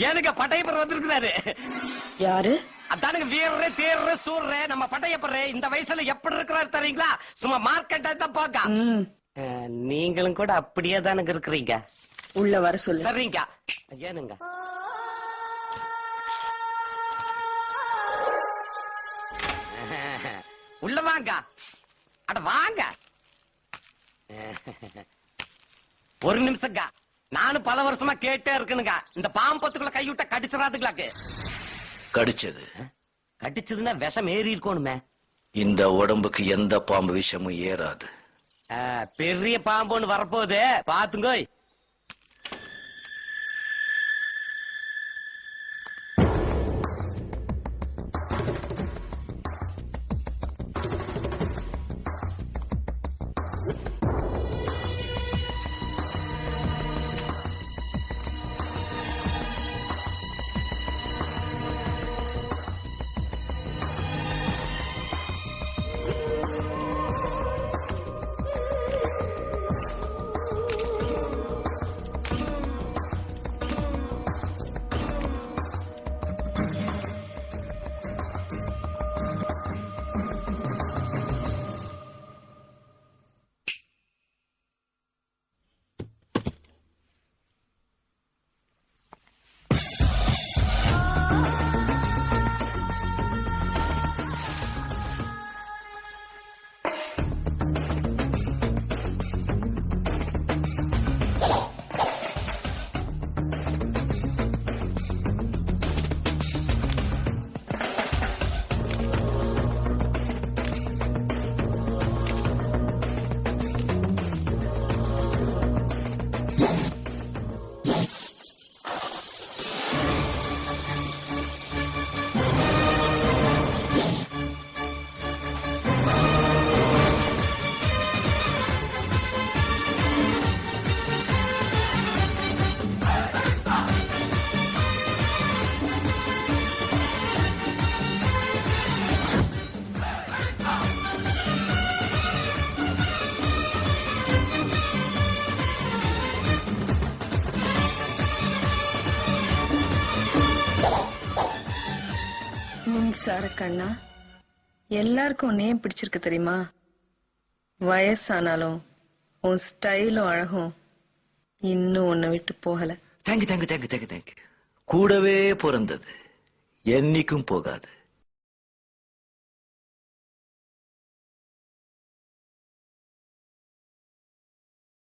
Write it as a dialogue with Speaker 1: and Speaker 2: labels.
Speaker 1: எனக்கு பட்டையப்பர் வந்திருக்கிறாரு.
Speaker 2: யாரு?
Speaker 1: அதானுங்க வீரரே தேர்ற சூர்ற நம்ம பட்டையப்பர் இந்த வயசுல எப்படி இருக்கிறாரு தெரியுங்களா? சும்மா மார்க்கெட்டை தான் பாக்க. நீங்களும் கூட அப்படியே தானுங்க இருக்கிறீங்க.
Speaker 2: உள்ள வர சொல்லு.
Speaker 1: சரிங்க. ஏனுங்க உள்ள வாங்க. அட வாங்க. ஒரு நிமிஷங்க. நானும் பல வருஷமா கேட்டே இருக்கணுங்க. இந்த பாம்பத்துக்குள்ள கை விட்ட கடிச்சிடாதுங்களாக்கு.
Speaker 3: கடிச்சது
Speaker 1: கடிச்சதுன்னா விஷம் ஏறி இருக்கணுமே.
Speaker 3: இந்த உடம்புக்கு எந்த பாம்பு விஷமும் ஏறாது.
Speaker 1: பெரிய பாம்பு ஒண்ணு வரப்போகுது பாத்துங்க.
Speaker 2: மின்சார கண்ணா, எல்லாருக்கும் உன்னையே பிடிச்சிருக்கு தெரியுமா? வயசானாலும் உன் ஸ்டைலும் அழகும் இன்னும் உன்னை விட்டு போகல.
Speaker 3: Thank you thank you thank you thank you thank you. கூடவே பிறந்தது என்னைக்கும் போகாது.